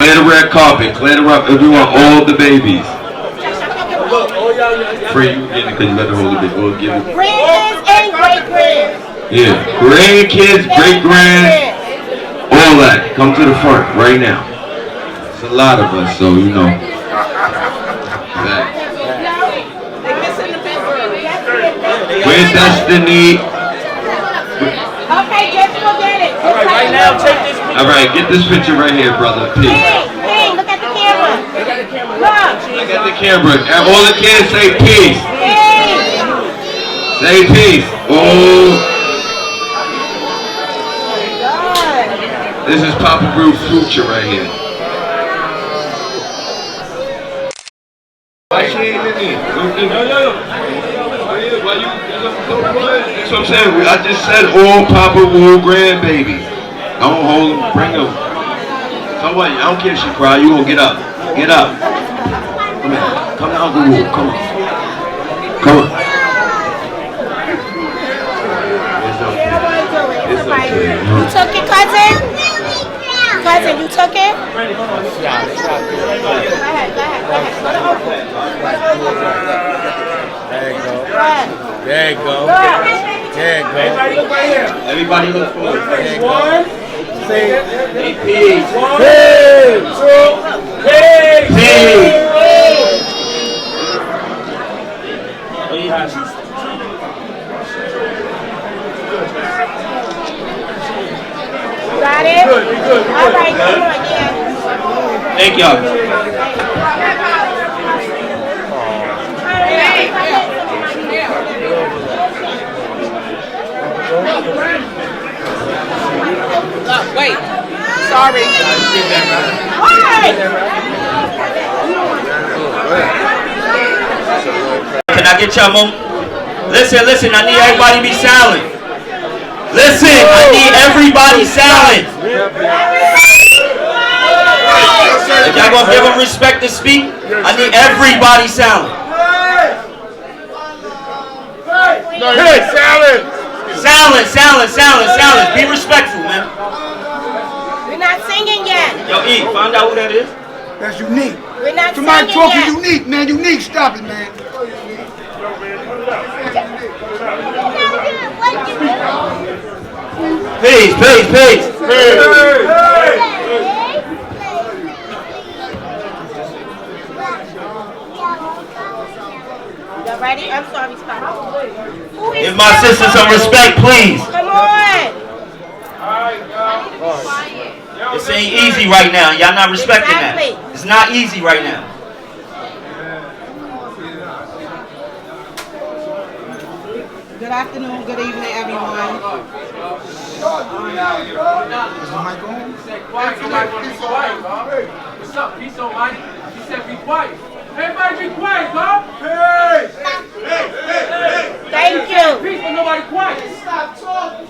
Clear the red carpet. Clear the rough. Everyone, all the babies. Free, you get it because you let her hold it. We'll give it. Grandkids and great-grands. Yeah, grandkids, great-grands, all that. Come to the front right now. It's a lot of us, so you know. Where's Destiny? Okay, just forget it. All right, right now, take this picture. All right, get this picture right here, brother. Peace. Hey, look at the camera. Look at the camera. Look. Look at the camera. And all the kids say peace. Hey. Say peace. Oh. This is PopaWu future right here. Why she ain't in there? That's what I'm saying. I just said all PopaWu grandbabies. Don't hold them, bring them. So what? I don't care if she cry. You gonna get up. Get up. Come here. Come down, Uncle Wu. Come on. Come on. It's okay. You took it, cousin? Cousin, you took it? Go ahead. There you go. There you go. Everybody look right here. Everybody look forward. One. Say peace. Peace. Peace. Got it? Good. All right, come on, yeah. Thank y'all. Wait. Sorry. Can I get y'all moment? Listen, I need everybody to be silent. Listen, I need everybody silent. If y'all gonna give them respect to speak, I need everybody silent. Hey, silence. Silence. Be respectful, man. We're not singing yet. Yo, E, find out who that is. That's unique. We're not Somebody singing talking yet. unique, man. Unique, stop it, man. Peace. You ready? I'm sorry, stop. Give my sister some respect, please. Come on. This ain't easy right now. Y'all not respecting Exactly. that. It's not easy right now. Good afternoon, good evening, everyone. Is the mic on? What's up? Peace, almighty. He said be quiet. Everybody be quiet, huh? Hey! Thank you. Peace, but nobody quiet. Stop talking.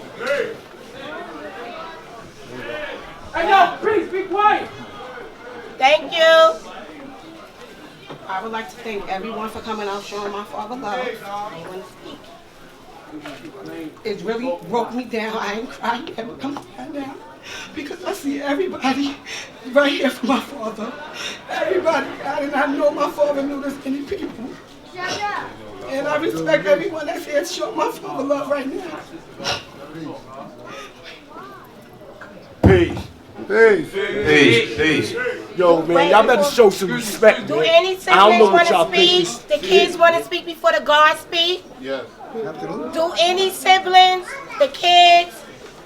Hey, yo, peace, be quiet. Thank you. I would like to thank everyone for coming out showing my father love. I want to speak. It really broke me down. I ain't crying ever come down because I see everybody right here for my father. Everybody, I did not know my father knew this many people. And I respect everyone that's here to show my father love right now. Peace. Yo, man, y'all better show some respect, Do man. any I don't know siblings what want y'all to speak? think. The kids want to speak before the guards speak? Yes. Absolutely. Do any siblings, the kids,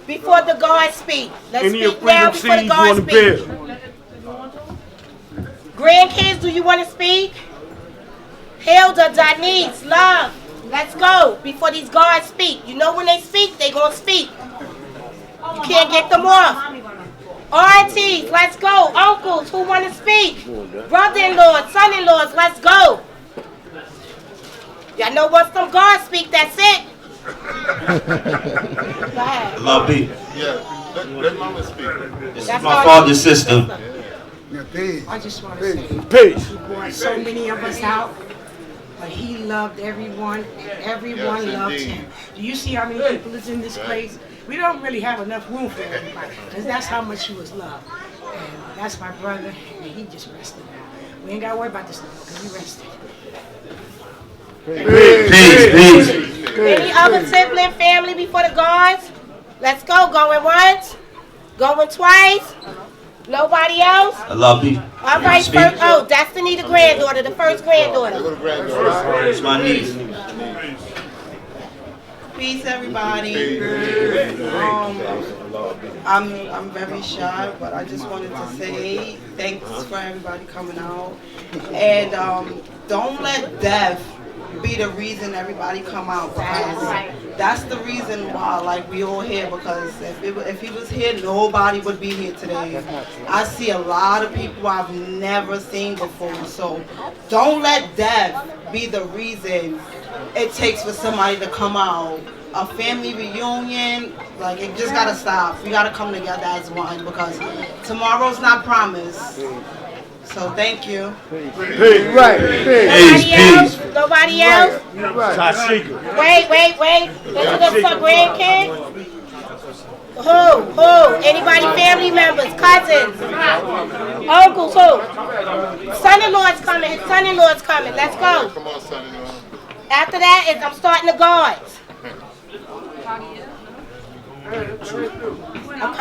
before the guards speak? Let's Any of speak now freedom before the seeds you guards want to speak. build? Grandkids, do you want to speak? Hilda, Denise, Love, let's go before these guards speak. You know when they speak, they gonna speak. You can't get them off. Aunties, let's go. Uncles, who want to speak? Brother-in-laws, son-in-laws, let's go. Y'all know once them guards speak, that's it. Go ahead. Love me. Yeah, let mama speak. This is my father's sister. Yeah, peace. I just want to say, Peace. he brought so many of us out, but he loved everyone. Everyone Yes, loved indeed. him. Do you see how many people is in this place? We don't really have enough room for everybody, because that's how much he was loved. And that's my brother, and he just rested now. We ain't got to worry about this no more, because he rested. Peace. Any other sibling, family before the gods? Let's go. Going once. Going twice. Nobody else? I love you. All right, first, oh, Destiny, the granddaughter, the first granddaughter. It's my niece. Peace, everybody. I'm very shy, but I just wanted to say thanks for everybody coming out. And don't let death be the reason everybody come out, because that's the reason why, like, we all here, because if he was here, nobody would be here today. I see a lot of people I've never seen before, so don't let death be the reason it takes for somebody to come out. A family reunion, like, it just gotta stop. We gotta come together as one, because tomorrow's not promised. So thank you. Nobody else? Nobody else? Wait. Look at the grandkid. Who? Anybody? Family members, cousins, uncles? Who? Son-in-law's coming. His son-in-law's coming. Let's go. Come on, son-in-law. After that, I'm starting the guards.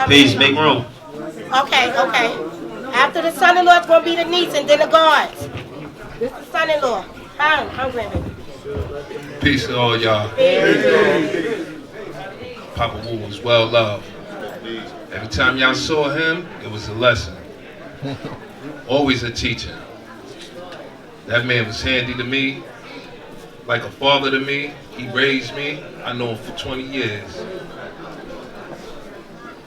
Peace, make room. Okay. After the son-in-law, it's going to be the niece and then the guards. This is the son-in-law. I'm women. Peace to all y'all. PopaWu was well loved. Every time y'all saw him, it was a lesson. Always a teacher. That man was handy to me, like a father to me. He raised me. I know him for 20 years.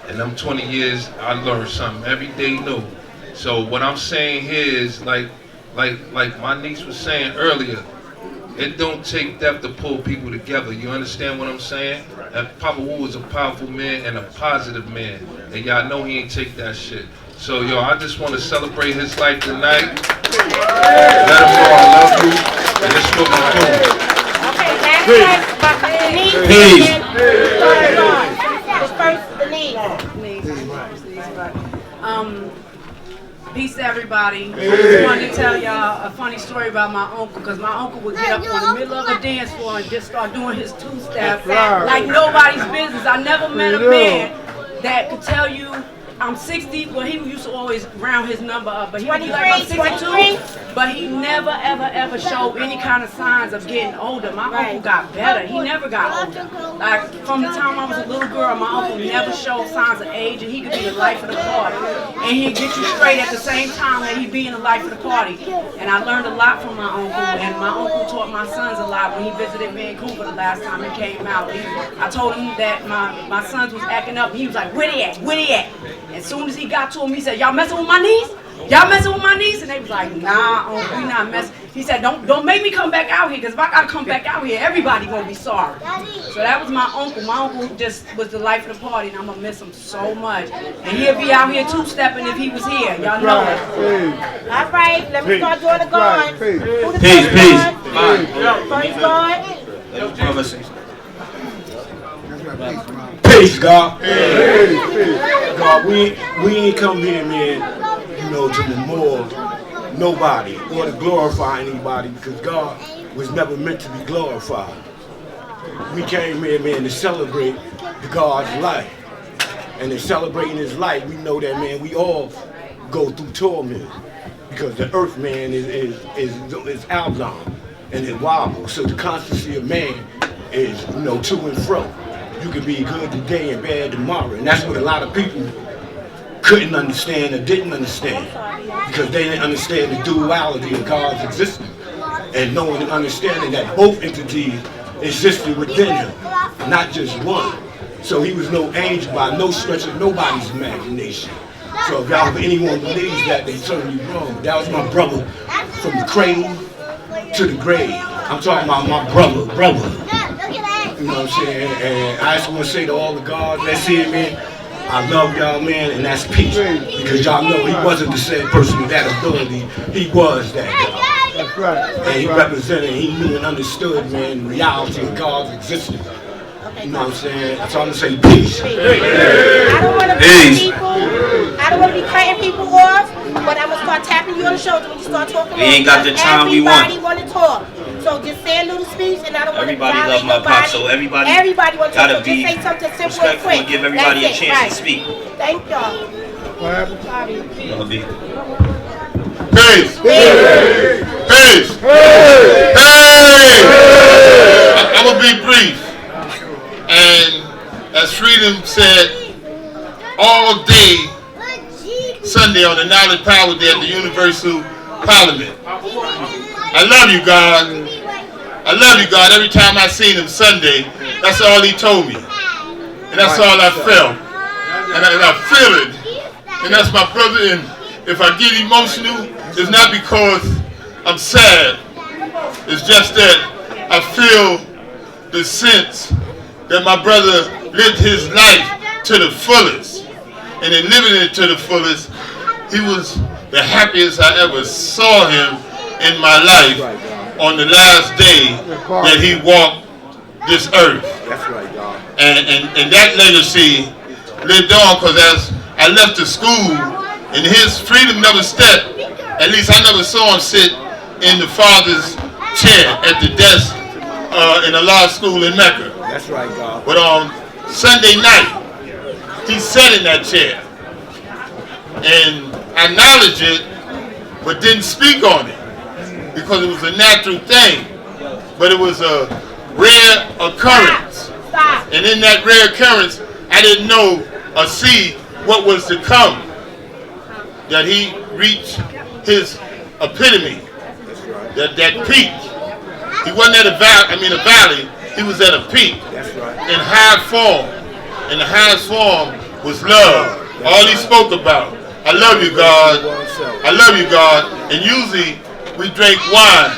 And them 20 years, I learned something every day new. So what I'm saying here is, like my niece was saying earlier, it don't take death to pull people together. You understand what I'm saying? And PopaWu is a powerful man and a positive man. And y'all know he ain't take that shit. So yo, I just want to celebrate his life tonight. Let him know I love you. And it's looking cool. Okay, last question. The niece. Peace. The niece. Peace to everybody. I just wanted to tell y'all a funny story about my uncle, because my uncle would get up in the middle of a dance floor and just start doing his two-step like nobody's business. I never met a man that could tell you I'm 60, well, he used to always round his number up, but he would be like, I'm 62, but he never, ever showed any kind of signs of getting older. My uncle got better. He never got older. Like, from the time I was a little girl, my uncle never showed signs of age, and he could be the life of the party. And he'd get you straight at the same time that he'd be in the life of the party. And I learned a lot from my uncle, and my uncle taught my sons a lot when he visited Vancouver the last time he came out. I told him that my sons was acting up, and he was like, where they at? Where they at? As soon as he got to him, he said, y'all messing with my niece? Y'all messing with my niece? And they was like, nah, Uncle, we not messing. He said, don't make me come back out here, because if I gotta come back out here, everybody gonna be sorry. So that was my uncle. My uncle just was the life of the party, and I'm gonna miss him so much. And he'll be out here two-stepping if he was here. Y'all know it. All right, let me start doing the guards. Who the Peace. first guard? Peace, God. God, we ain't come here, man, you know, to memorial nobody or to glorify anybody, because God was never meant to be glorified. We came here, man, to celebrate the God's life. And in celebrating his life, we know that, man, we all go through torment, because the earth, man, is outbound and it wobbles. So the constancy of man is, you know, to and fro. You can be good today and bad tomorrow. And that's what a lot of people couldn't understand or didn't understand, because they didn't understand the duality of God's existence, and knowing and understanding that both entities existed within him, not just one. So he was no angel by no stretch of nobody's imagination. So if anyone believes that, they certainly wrong. That was my brother from the cradle to the grave. I'm talking about my brother. You know what I'm saying? And I just want to say to all the gods that's here, man, I love y'all, man, and that's peace. Because y'all know he wasn't the same person with that ability. He was that God. That's right. And he represented, he knew and understood, man, the reality of God's existence. You know what I'm saying? So I'm going to say peace. I don't want to don't want to be cutting people off, but I'm going to start tapping you on the shoulder when you start talking. We ain't got the time we want. Everybody want to talk. So just say a little speech, and I don't want to Everybody love my pop, so everybody want to talk. gotta So be just say something simple and respectful quick. and give everybody a That's it, chance right. to speak. Thank y'all. Sorry. Peace. Peace. Hey! I'm gonna be brief. And as Freedom said, all day Sunday on the Knowledge Power Day at the Universal Parliament. I love you, God. I love you, God. Every time I seen him Sunday, that's all he told me. And that's all I felt. And I feel it. And that's my brother. And if I get emotional, it's not because I'm sad. It's just that I feel the sense that my brother lived his life to the fullest. And in living it to the fullest, he was the happiest I ever saw him in my life on the last day that he walked this earth. That's right, God. And that legacy lived on, because as I left the school, and his freedom never stepped, at least I never saw him sit in the father's chair at the desk in a law school in Mecca. That's right, God. But on Sunday night, he sat in that chair and acknowledged it, but didn't speak on it because it was a natural thing. But it was a rare occurrence. And in that rare occurrence, I didn't know or see what was to come. That he reached his epitome, that peak. He wasn't at a valley, he was at a peak. That's right. In high form. And the highest form was love. All he spoke about. I love you, God. I love you, God. And usually we drink wine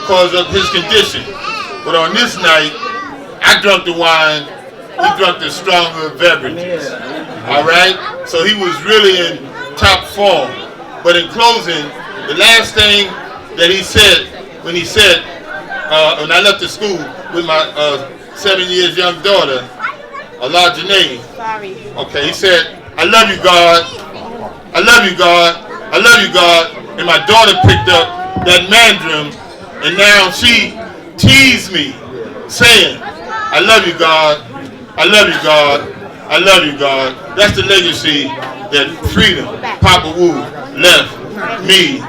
because of his condition. But on this night, I drank the wine, he drank the stronger beverages. Alright? So he was really in top form. But in closing, the last thing that he said when when I left the school with my 7 years young daughter, Allah Janae. Sorry. Okay, he said, I love you, God. I love you, God. I love you, God. And my daughter picked up that mandarin, and now she teased me, saying, I love you, God. I love you, God. I love you, God. That's the legacy that Freedom PopaWu left me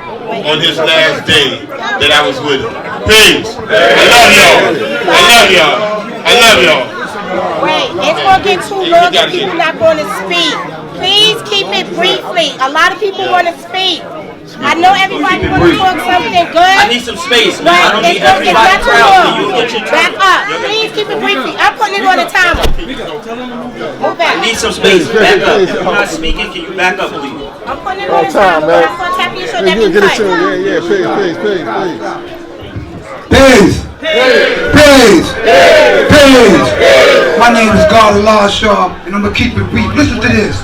on his last day that I was with him. Peace. I love y'all. I love y'all. I love y'all. Wait, it's going to get too long and people not going to speak. Please keep it briefly. A lot of people want to speak. I know everybody want to talk something good. I need some space, man. I don't need it's everybody not too crowd. long. Can you get your Back turn? up. Please keep it briefly. I'm putting it on the timer. Move back. I need some space. Back up. If you're not speaking, can you back up, please? I'm putting it on the timer. When I start tapping you, so that means cut. Peace. Peace. Peace. My name is God Allah Shaw, and I'm going to keep it brief. Listen to this.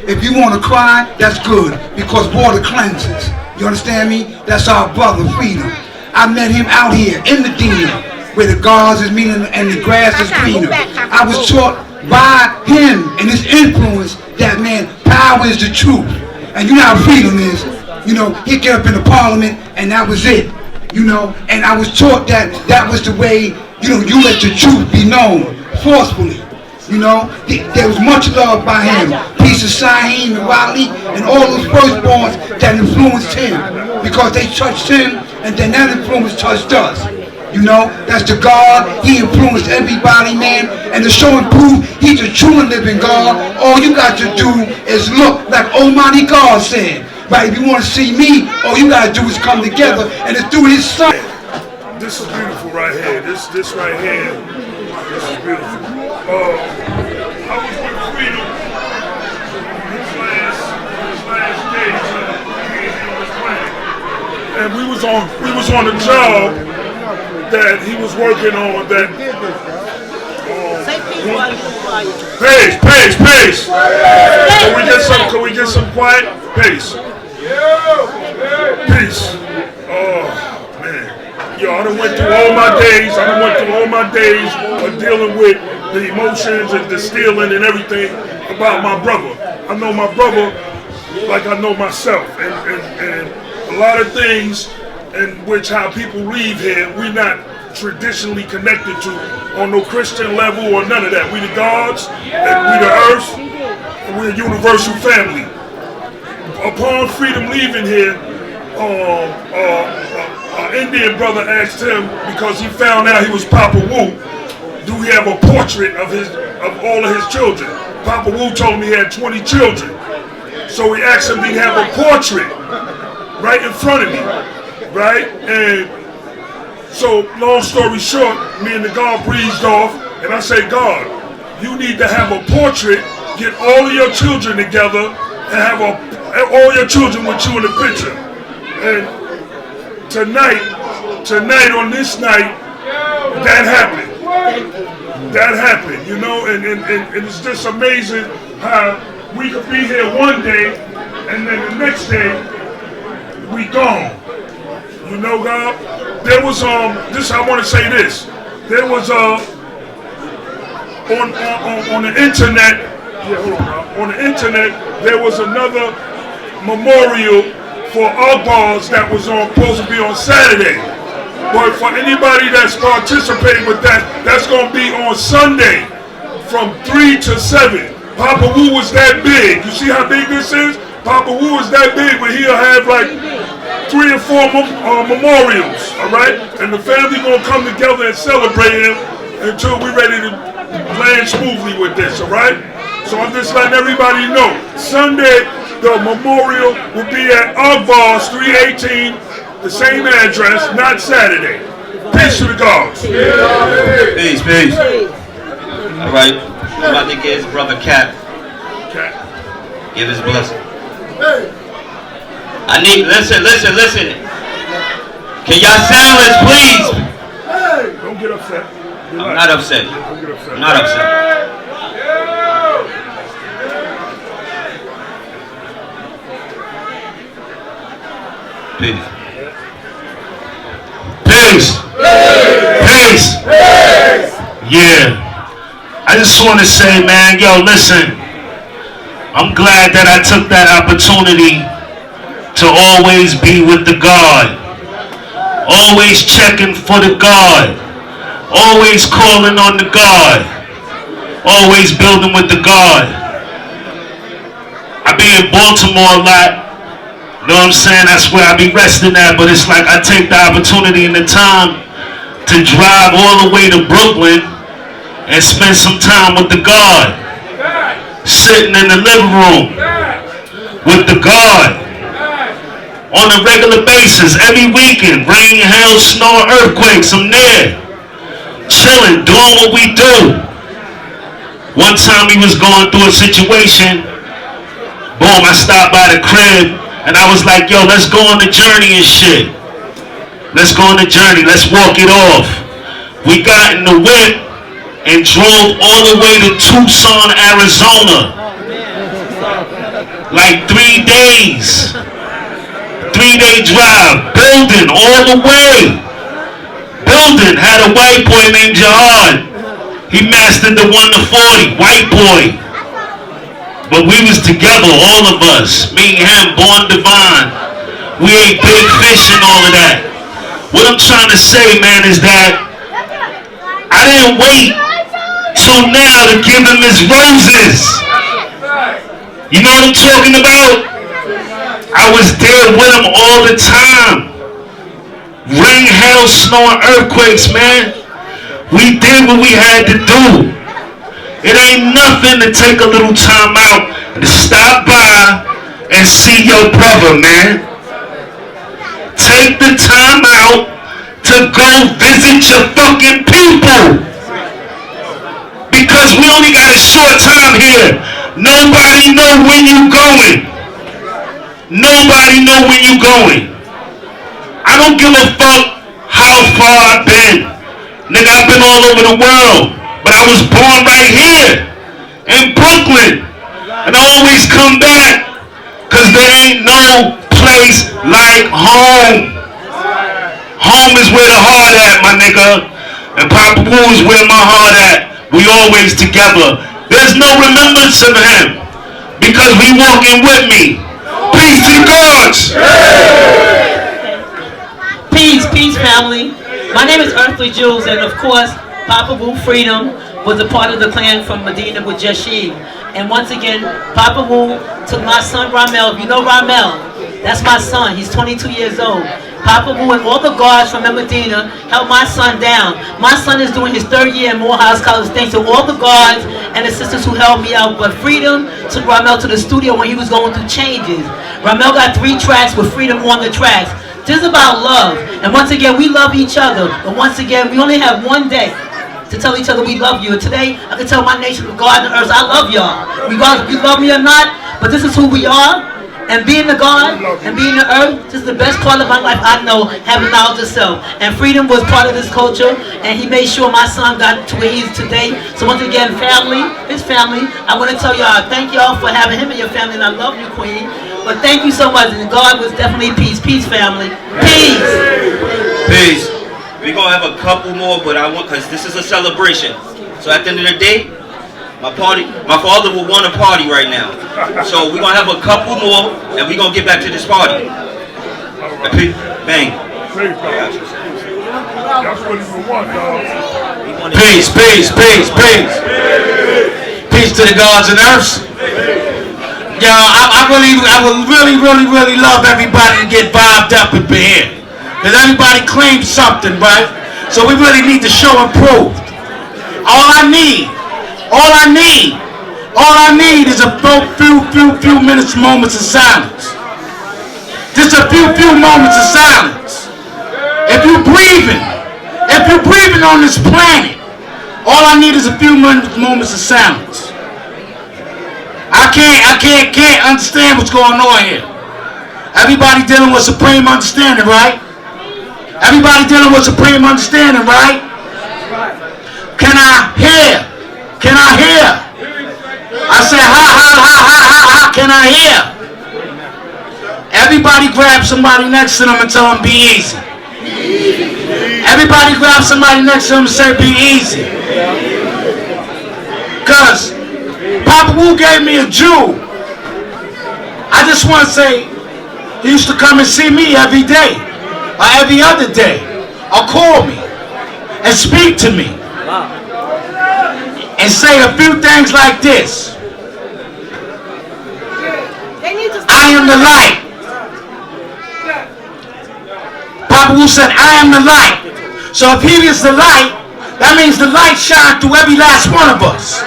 If you want to cry, that's good, because water cleanses. You understand me? That's our brother, Freedom. I met him out here in Medina, where the grass is meaning and the grass is greener. I was taught by him and his influence that, man, power is the truth. And you know how Freedom is. You know, he'd get up in the parliament, and that was it. You know, and I was taught that that was the way, you know, you let the truth be known forcefully. You know, there was much love by him. Peace of Saheem and Wali and all those firstborns that influenced him, because they touched him, and then that influence touched us. You know, that's the God. He influenced everybody, man. And to show and prove he's a true and living God, all you got to do is look, like Almighty God said. Right, if you want to see me, all you gotta do is come together, and it's through his son. This is beautiful right here. This right here. This is beautiful. I was with Freedom this last day. He was playing, and we was on a job that he was working on. That. Pace. Can we get some quiet? Pace. Peace. Oh, man. Yo, I done went through all my days of dealing with the emotions and the stealing and everything about my brother. I know my brother like I know myself. And a lot of things in which how people leave here, we're not traditionally connected to on no Christian level or none of that. We the gods, and we the earth, and we're a universal family. Upon Freedom leaving here, an Indian brother asked him, because he found out he was PopaWu, do he have a portrait of all of his children? PopaWu told him he had 20 children. So he asked him, did he have a portrait right in front of me, right? And so, long story short, me and the God breezed off, and I said, God, you need to have a portrait, get all of your children together, and have all your children with you in the picture. And tonight on this night, that happened. That happened, you know, and it's just amazing how we could be here one day, and then the next day, we gone. You know, God, there was I want to say this. There was on the internet. Yeah, hold on, God. On the internet, there was another memorial for Ugbars that was supposed to be on Saturday. But for anybody that's participating with that, that's going to be on Sunday from 3 to 7. PopaWu was that big. You see how big this is? PopaWu is that big, but he'll have like 3 or 4 memorials, all right? And the family gonna come together and celebrate him until we're ready to land smoothly with this, all right? So I'm just letting everybody know. Sunday, the memorial will be at Ugbars 318, the same address, not Saturday. Peace to the gods. Peace, peace. All right, I'm about to give his brother Cap. Give his blessing. I need, listen. Can y'all silence, please? Don't get upset. I'm not upset. Don't get upset. I'm not upset. Peace. Peace. Yeah. I just want to say, man, yo, listen. I'm glad that I took that opportunity to always be with the God. Always checking for the God. Always calling on the God. Always building with the God. I be in Baltimore a lot. You know what I'm saying? That's where I be resting at. But it's like I take the opportunity and the time to drive all the way to Brooklyn and spend some time with the God. Sitting in the living room with the God. On a regular basis, every weekend, rain, hail, snow, earthquakes, I'm there. Chilling, doing what we do. One time we was going through a situation, boom, I stopped by the crib, and I was like, yo, let's go on the journey and shit. Let's go on the journey, let's walk it off. We got in the whip and drove all the way to Tucson, Arizona. Like 3 days. 3-day drive, building all the way. Building, had a white boy named Jihad. He mastered the 1 to 40, white boy. But we was together, all of us. Me and him, born divine. We ate big fish and all of that. What I'm trying to say, man, is that I didn't wait till now to give him his roses. You know what I'm talking about? I was there with him all the time. Rain, hail, snow, and earthquakes, man. We did what we had to do. It ain't nothing to take a little time out and to stop by and see your brother, man. Take the time out to go visit your fucking people. Because we only got a short time here. Nobody know when you going. Nobody know when you going. I don't give a fuck how far I've been. Nigga, I've been all over the world. But I was born right here in Brooklyn. And I always come back because there ain't no place like home. Home is where the heart at, my nigga. And PopaWu is where my heart at. We always together. There's no remembrance of him because we walking with me. Peace to the gods. Peace, family. My name is Earthly Jules, and of course, PopaWu Freedom was a part of the clan from Medina with Jashid. And once again, PopaWu took my son Ramel. If you know Ramel, that's my son. He's 22 years old. PopaWu and all the guards from Medina held my son down. My son is doing his 3rd year in Morehouse College thanks to all the guards and the sisters who held me out. But Freedom took Ramel to the studio when he was going through changes. Ramel got 3 tracks with Freedom on the tracks. This is about love. And once again, we love each other. But once again, we only have one day to tell each other we love you. And today, I can tell my nation of God and earth, I love y'all. Regardless if you love me or not, but this is who we are. And being the God and being the earth, this is the best part of my life I know, having knowledge of self. And Freedom was part of this culture, and he made sure my son got to where he is today. So once again, family, his family, I want to tell y'all, thank y'all for having him and your family, and I love you, Queen. But thank you so much, and God was definitely peace. Peace, family. Peace. Peace. We're going to have a couple more, but I want, because this is a celebration. So at the end of the day, my father will want to party right now. So we're going to have a couple more, and we're going to get back to this party. Bang. That's what you want, dog. Peace, peace, peace, peace. Peace to the gods and earths. Yo, I would really love everybody to get vibed up and be here. Because everybody claims something, right? So we really need to show and prove. All I need is a few minutes, moments of silence. Just a few moments of silence. If you're breathing on this planet, all I need is a few moments of silence. I can't understand what's going on here. Everybody dealing with supreme understanding, right? Everybody dealing with supreme understanding, right? Can I hear? I said, ha, can I hear? Everybody grab somebody next to them and tell them be easy. Everybody grab somebody next to them and say be easy. Because PopaWu gave me a Jew. I just want to say, he used to come and see me every day, or every other day, or call me, and speak to me, and say a few things like this. I am the light. PopaWu said, I am the light. So if he is the light, that means the light shines through every last one of us.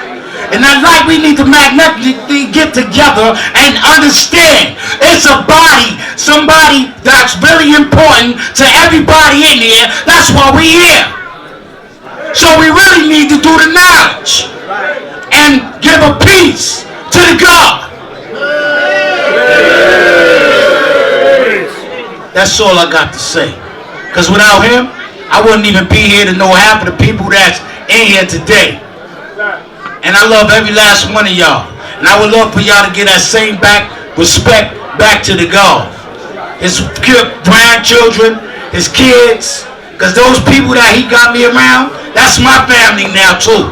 And that light we need to magnetically get together and understand. It's a body, somebody that's really important to everybody in here. That's why we're here. So we really need to do the knowledge and give a peace to the God. That's all I got to say. Because without him, I wouldn't even be here to know half of the people that's in here today. And I love every last one of y'all. And I would love for y'all to get that same respect back to the God. His grandchildren, his kids. Because those people that he got me around, that's my family now too.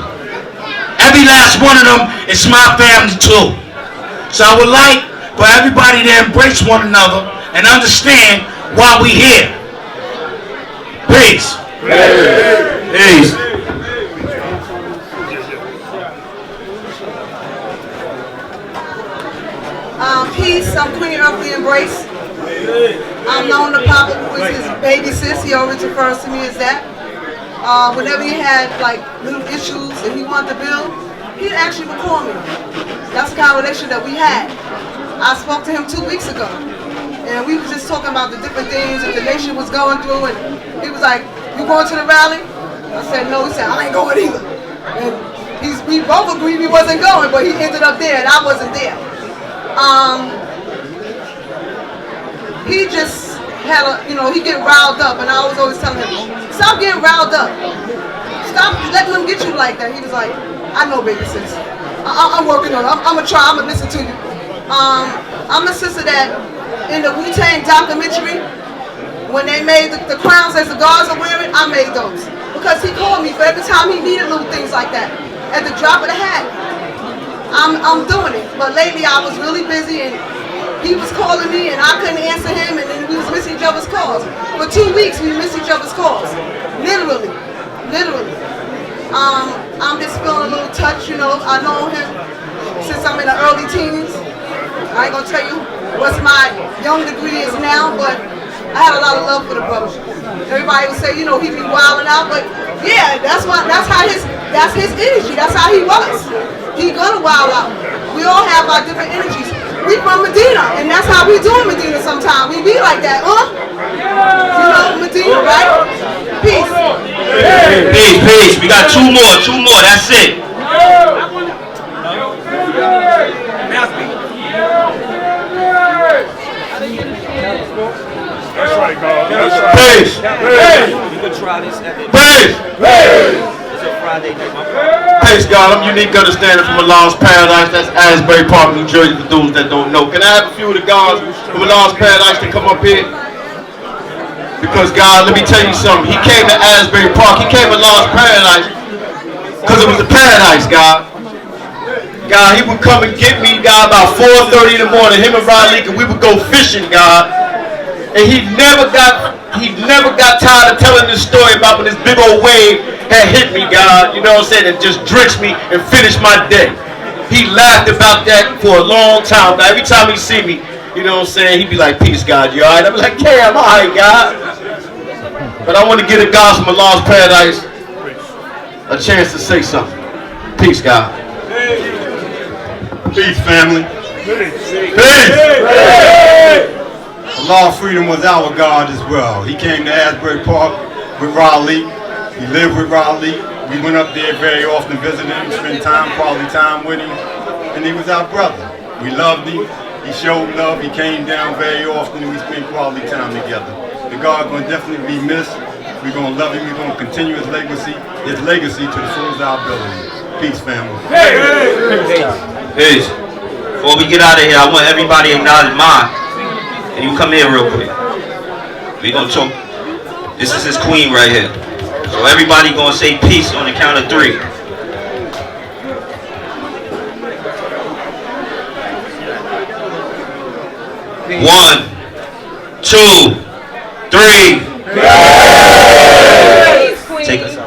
Every last one of them is my family too. So I would like for everybody to embrace one another and understand why we here. Peace. Peace. Peace, I'm Queen Earthly Embrace. I'm known to PopaWu as his baby sis. He always refers to me as that. Whenever he had like little issues and he wanted to build, he actually would call me. That's the kind of relationship that we had. I spoke to him 2 weeks ago, and we were just talking about the different things that the nation was going through, and he was like, "You going to the rally?" I said, "No." He said, "I ain't going either." And we both agreed he wasn't going, but he ended up there, and I wasn't there. He just had he get riled up, and I was always telling him, stop getting riled up. Stop letting them get you like that. He was like, I know, baby sis. I'm working on it. I'm going to try. I'm going to listen to you. I'm a sister that, in the Wu-Tang documentary, when they made the crowns as the guards are wearing, I made those. Because he called me for every time he needed little things like that. At the drop of the hat. I'm doing it. But lately I was really busy, and He was calling me and I couldn't answer him, and then we was missing each other's calls. For 2 weeks we missed each other's calls. Literally. I'm just feeling a little touch, you know. I know him since I'm in the early teens. I ain't gonna tell you what my young degree is now, but I had a lot of love for the brother. Everybody would say, you know, he be wilding out, but yeah, that's his energy. That's how he was. He gonna wild out. We all have our different energies. We from Medina, and that's how we do in Medina sometimes. We be like that, huh? You know, Medina, right? Peace. Peace. We got two more. That's it. That's right, God. That's right. Peace. You can try this. Peace. It's a Friday night. Praise God, I'm Unique Understanding from Allah's Paradise. That's Asbury Park, New Jersey, for those that don't know. Can I have a few of the gods from Allah's Paradise to come up here? Because God, let me tell you something. He came to Asbury Park. He came to Allah's Paradise because it was a paradise, God. God, he would come and get me, God, about 4:30 in the morning. Him and Riley, and we would go fishing, God. And he never got tired of telling this story about when this big old wave had hit me, God, you know what I'm saying, and just drenched me and finished my day. He laughed about that for a long time. Now, every time he see me, you know what I'm saying, he'd be like, peace, God, you alright? I'd be like, yeah, I'm alright, God. But I want to give the gods from Allah's Paradise a chance to say something. Peace, God. Peace, family. Peace. Allah Freedom was our God as well. He came to Asbury Park with Raleigh. He lived with Raleigh. We went up there very often, visiting him, spent quality time with him. And he was our brother. We loved him. He showed love. He came down very often, and we spent quality time together. The God going to definitely be missed. We're going to love him. We're going to continue his legacy to the fullest of our ability. Peace, family. Peace. Before we get out of here, I want everybody to acknowledge mine. And you come here real quick. We gonna talk. This is his queen right here. So everybody gonna say peace on the count of 3. Peace. 1, 2, 3. Peace. Take us out.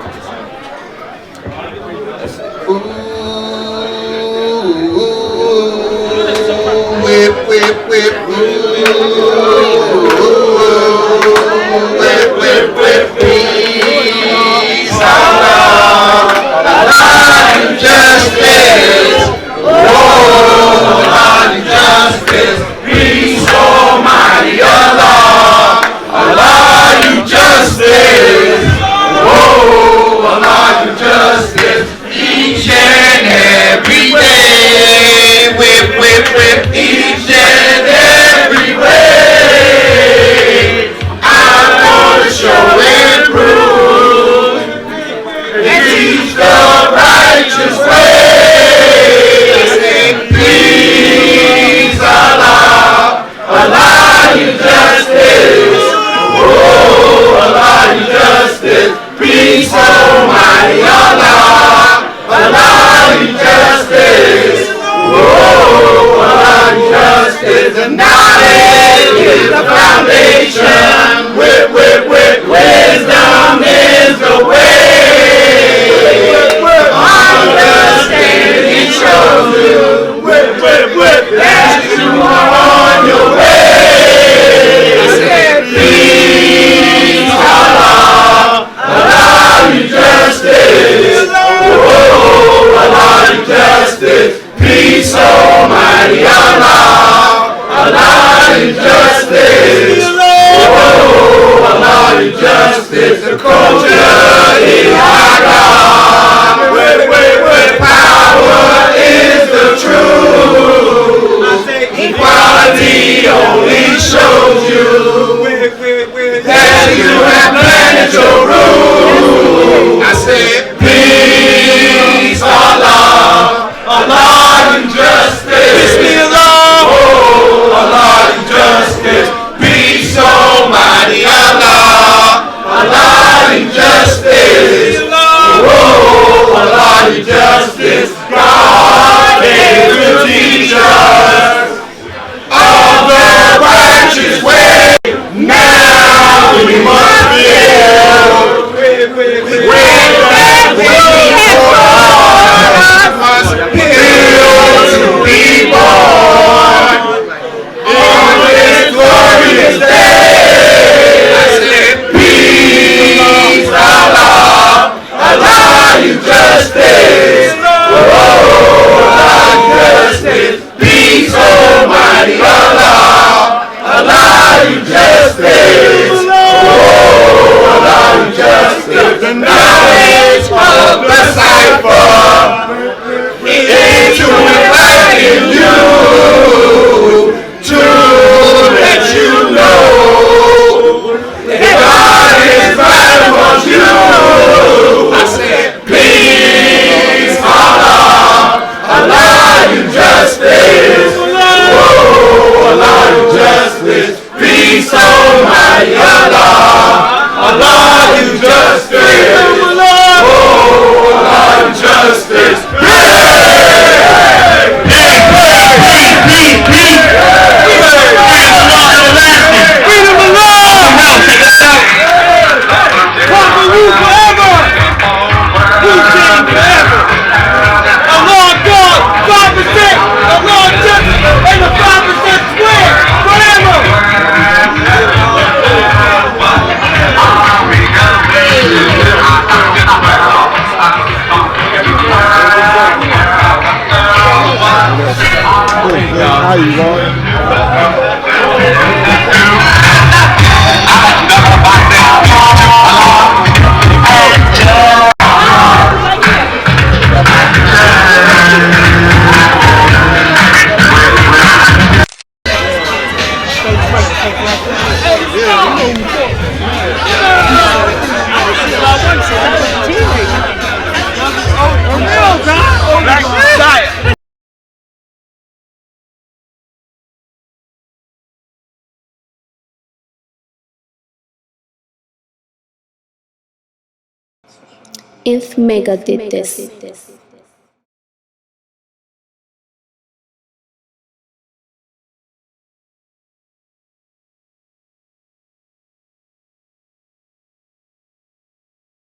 Whip, peace, Allah, Allah, justice, oh, Allah, justice, peace, Almighty Allah, Allah, justice, oh, Allah, justice, each and every day, whip, each and every way. I want to show and prove and teach the righteous way. Please, Allah, Allah, you justice. Oh, Allah, you justice. Peace, Almighty Allah, Allah, you justice. Oh, Allah, justice, and knowledge is the foundation. Wisdom is the way. Understanding shows you that you are on your way. Please, Allah, Allah, you justice. Oh, Allah, you justice. Peace, Almighty Allah, Allah, you justice. Oh, Allah, you justice. The culture is our God. Power is the truth. Equality only shows you that you have planted your roots. I said, peace, Allah, Allah, you justice. Oh, Allah, you justice. Peace, Almighty Allah, Allah. Allah, you justice. Oh, Allah, you justice. PopaWu forever! Wu Tang forever! Allah God, 5%! Allah justice and the 5% square forever! How you going? If Mecca did this.